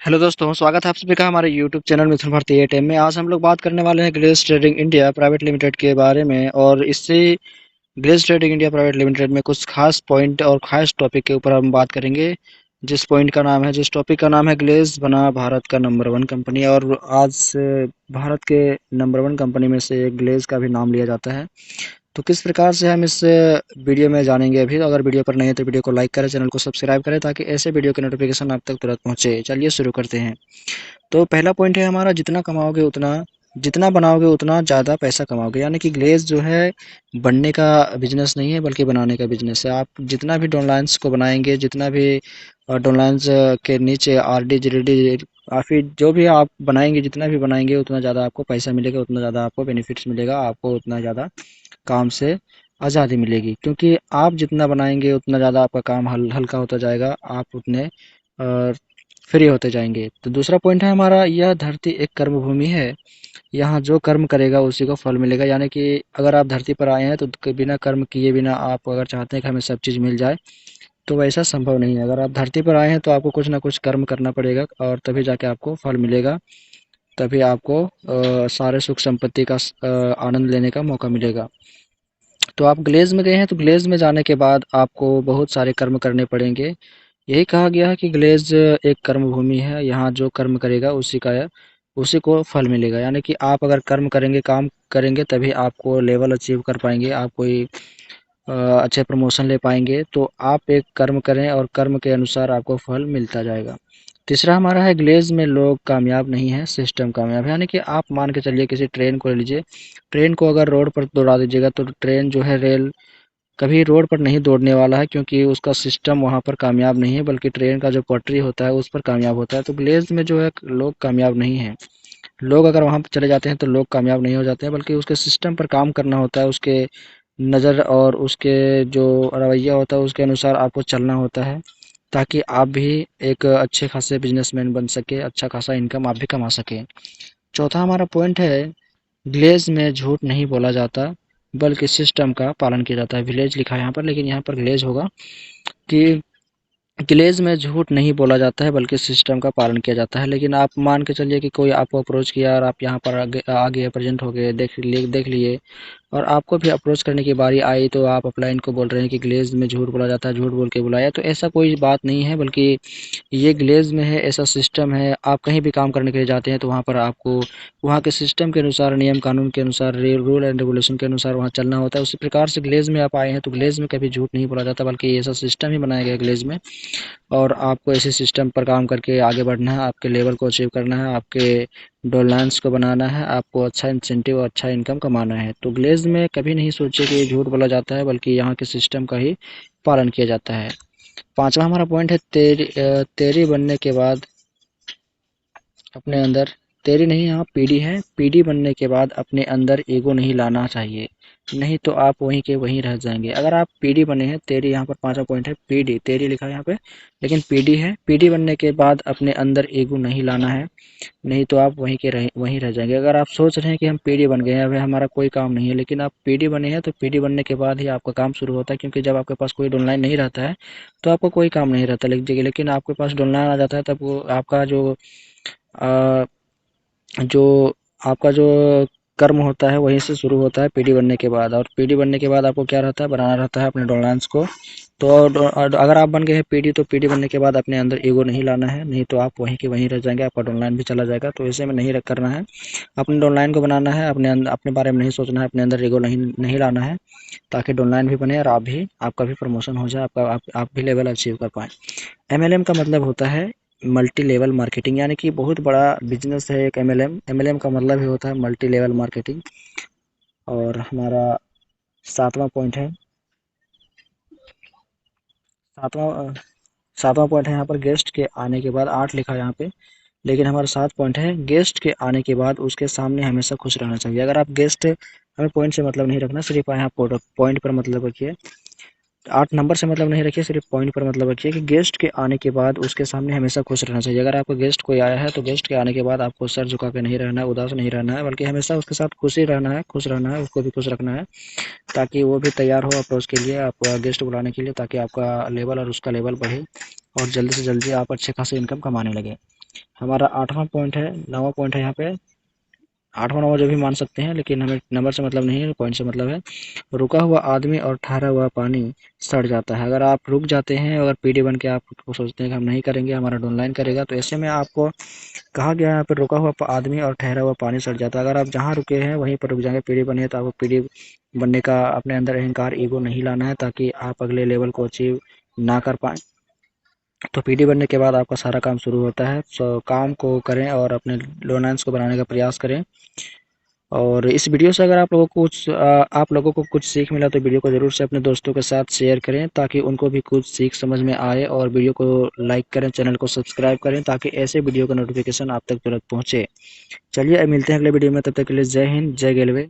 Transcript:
Hello दोस्तों, स्वागत है आप सभी का हमारे यूट्यूब चैनल मिथुन भारती एटीएम में। आज हम लोग बात करने वाले हैं glace trading India private limited के बारे में। और इससे glace trading India private limited में कुछ खास पॉइंट और खास टॉपिक के ऊपर हम बात करेंगे। जिस टॉपिक का नाम है ग्लेस बना भारत का नंबर वन कंपनी। और आज से भारत के नंबर वन कंपनी में से एक ग्लेस का भी नाम लिया जाता है। तो किस प्रकार से हम इस वीडियो में जानेंगे। अभी अगर वीडियो पर नहीं है तो वीडियो को लाइक करें, चैनल को सब्सक्राइब करें ताकि ऐसे वीडियो के नोटिफिकेशन आप तक तुरंत पहुंचे। चलिए शुरू करते हैं। तो पहला पॉइंट है हमारा, जितना बनाओगे उतना ज़्यादा पैसा कमाओगे। यानी कि ग्लेज़ जो है बनने का बिजनेस नहीं है बल्कि बनाने का बिजनेस है। आप जितना भी डोनलाइंस को बनाएंगे, जितना भी डोनलाइंस के नीचे आरडी जीडी काफ़ी जो भी आप बनाएंगे, जितना भी बनाएंगे उतना ज़्यादा आपको पैसा मिलेगा, उतना ज़्यादा आपको बेनिफिट्स मिलेगा, आपको उतना ज़्यादा काम से आज़ादी मिलेगी। क्योंकि आप जितना बनाएंगे उतना ज़्यादा आपका काम हल्का होता जाएगा, आप उतने फ्री होते जाएंगे। तो दूसरा पॉइंट है हमारा, यह धरती एक कर्म भूमि है। यहाँ जो कर्म करेगा उसी को फल मिलेगा। यानी कि अगर आप धरती पर आए हैं तो बिना कर्म किए बिना आप अगर चाहते हैं कि हमें सब चीज़ मिल जाए तो वैसा संभव नहीं है। अगर आप धरती पर आए हैं तो आपको कुछ ना कुछ कर्म करना पड़ेगा और तभी जाके आपको फल मिलेगा। तभी आपको सारे सुख संपत्ति का आनंद लेने का मौका मिलेगा। तो आप ग्लेज़ में गए हैं तो ग्लेज़ में जाने के बाद आपको बहुत सारे कर्म करने पड़ेंगे। यही कहा गया है कि ग्लेज़ एक कर्म भूमि है। यहाँ जो कर्म करेगा उसी को फल मिलेगा। यानी कि आप अगर कर्म करेंगे, काम करेंगे तभी आपको लेवल अचीव कर पाएंगे, आप कोई अच्छे प्रमोशन ले पाएंगे। तो आप एक कर्म करें और कर्म के अनुसार आपको फल मिलता जाएगा। तीसरा हमारा है, ग्लेज़ में लोग कामयाब नहीं है, सिस्टम कामयाब है। यानी कि आप मान के चलिए किसी ट्रेन को ले लीजिए। ट्रेन को अगर रोड पर दौड़ा दीजिएगा तो ट्रेन जो है रेल कभी रोड पर नहीं दौड़ने वाला है, क्योंकि उसका सिस्टम वहाँ पर कामयाब नहीं है, बल्कि ट्रेन का जो पटरी होता है उस पर कामयाब होता है। तो ग्लेज़ में जो है लोग कामयाब नहीं हैं। लोग अगर वहाँ पर चले जाते हैं तो लोग कामयाब नहीं हो जाते हैं, बल्कि उसके सिस्टम पर काम करना होता है, उसके नज़र और उसके जो रवैया होता है उसके अनुसार आपको चलना होता है, ताकि आप भी एक अच्छे खासे बिजनेसमैन बन सके, अच्छा खासा इनकम आप भी कमा सकें। चौथा हमारा पॉइंट है, ग्लेज़ में झूठ नहीं बोला जाता बल्कि सिस्टम का पालन किया जाता है। विलेज लिखा है यहाँ पर लेकिन यहाँ पर ग्लेज़ होगा। कि ग्लेज़ में झूठ नहीं बोला जाता है बल्कि सिस्टम का पालन किया जाता है। लेकिन आप मान के चलिए कि कोई आपको अप्रोच किया और आप यहाँ पर आ गए, प्रेजेंट हो गए, देख लिए और आपको भी अप्रोच करने की बारी आई तो आप अपलाइन को बोल रहे हैं कि ग्लेज़ में झूठ बोला जाता है, झूठ बोल के बुलाया। तो ऐसा कोई बात नहीं है, बल्कि ये ग्लेज़ में है, ऐसा सिस्टम है। आप कहीं भी काम करने के लिए जाते हैं तो वहाँ पर आपको वहाँ के सिस्टम के अनुसार, नियम कानून के अनुसार, रूल एंड रेगुलेशन के अनुसार वहाँ चलना होता है। उसी प्रकार से ग्लेज़ में आप आए हैं तो ग्लेज़ में कभी झूठ नहीं बोला जाता, बल्कि ऐसा सिस्टम ही बनाया गया है ग्लेज़ में। और आपको ऐसे सिस्टम पर काम करके आगे बढ़ना है, आपके लेवल को अचीव करना है, आपके डोलेंस को बनाना है, आपको अच्छा इंसेंटिव और अच्छा इनकम कमाना है। तो ग्लेज़ में कभी नहीं सोचिए कि झूठ बोला जाता है, बल्कि यहाँ के सिस्टम का ही पालन किया जाता है। पांचवा हमारा पॉइंट है, तेरी बनने के बाद अपने अंदर, तेरी नहीं यहाँ पीढ़ी है, पीढ़ी बनने के बाद अपने अंदर ईगो नहीं लाना चाहिए, नहीं तो आप वहीं के वहीं रह जाएंगे। अगर आप पीढ़ी बने हैं, तेरी यहाँ पर पांचवा पॉइंट है, पीढ़ी, तेरी लिखा है यहाँ पे लेकिन पीढ़ी है। पीढ़ी बनने के बाद अपने अंदर ईगो नहीं लाना है, नहीं तो आप वहीं रह जाएंगे। अगर आप सोच रहे हैं कि हम पीढ़ी बन गए हैं, अभी हमारा कोई काम नहीं है, लेकिन आप पीढ़ी बने हैं तो पीढ़ी बनने के बाद ही आपका काम शुरू होता है। क्योंकि जब आपके पास कोई डोनलाइन नहीं रहता है तो आपको कोई काम नहीं रहता। लेकिन आपके पास डोनलाइन आ जाता है तब वो आपका अ, जो आपका जो कर्म होता है वहीं से शुरू होता है पीढ़ी बनने के बाद। और पीढ़ी बनने के बाद आपको क्या रहता है, बनाना रहता है अपने डोलेंस को। तो अगर आप बन गए हैं पीढ़ी तो पीढ़ी बनने के बाद अपने अंदर ईगो नहीं लाना है, नहीं तो आप वहीं के वहीं रह जाएंगे, आपका डोनलाइन भी चला जाएगा। तो ऐसे में नहीं करना है, अपने डोनलाइन को बनाना है, अपने बारे में नहीं सोचना है, अपने अंदर ईगो नहीं नहीं लाना है, ताकि डोनलाइन भी बने और आपका भी प्रमोशन हो जाए, आप भी लेवल अचीव कर पाए। एमएलएम का मतलब होता है मल्टी लेवल मार्केटिंग। यानी कि बहुत बड़ा बिजनेस है एक एमएलएम। एमएलएम का मतलब ही होता है मल्टी लेवल मार्केटिंग। और हमारा सातवां पॉइंट है, सातवां सातवां पॉइंट है यहाँ पर, गेस्ट के आने के बाद, आठ लिखा है यहाँ पे लेकिन हमारा सात पॉइंट है, गेस्ट के आने के बाद उसके सामने हमेशा खुश रहना चाहिए। अगर आप गेस्ट, हमें पॉइंट से मतलब नहीं रखना, सिर्फ यहाँ पॉइंट पर मतलब रखिए। 8 नंबर से मतलब नहीं रखिए, सिर्फ पॉइंट पर मतलब रखिए कि गेस्ट के आने के बाद उसके सामने हमेशा खुश रहना चाहिए। अगर आपका गेस्ट कोई आया है तो गेस्ट के आने के बाद आपको सर झुका के नहीं रहना है, उदास नहीं रहना है, बल्कि हमेशा उसके साथ खुशी रहना है, खुश रहना है, उसको भी खुश रखना है, ताकि वो भी तैयार हो अप्रोच के लिए, आप गेस्ट बुलाने के लिए, ताकि आपका लेवल और उसका लेवल बढ़े और जल्दी से जल्दी आप अच्छे खासे इनकम कमाने लगे। हमारा 8वां पॉइंट है, 9वां पॉइंट है यहाँ पे। 8वां 9वां जो भी मान सकते हैं, लेकिन हमें नंबर से मतलब नहीं है, पॉइंट से मतलब है। रुका हुआ आदमी और ठहरा हुआ पानी सड़ जाता है। अगर आप रुक जाते हैं, अगर पीडी बन के आप को सोचते हैं कि हम नहीं करेंगे, हमारा डाउनलाइन करेगा, तो ऐसे में आपको कहा गया है यहाँ पे रुका हुआ आदमी और ठहरा हुआ पानी सड़ जाता है। अगर आप जहाँ रुके हैं वहीं पर रुक जाएंगे, पीडी बनी है तो आपको पीडी बनने का अपने अंदर अहंकार ईगो नहीं लाना है, ताकि आप अगले लेवल को अचीव ना कर पाए। तो पीडी बनने के बाद आपका सारा काम शुरू होता है। सो काम को करें और अपने लोनांस को बनाने का प्रयास करें। और इस वीडियो से अगर आप लोगों को कुछ सीख मिला तो वीडियो को ज़रूर से अपने दोस्तों के साथ शेयर करें, ताकि उनको भी कुछ सीख समझ में आए। और वीडियो को लाइक करें, चैनल को सब्सक्राइब करें, ताकि ऐसे वीडियो का नोटिफिकेशन आप तक तुरंत पहुंचे। चलिए अब मिलते हैं अगले वीडियो में, तब तक के लिए जय हिंद, जय रेलवे।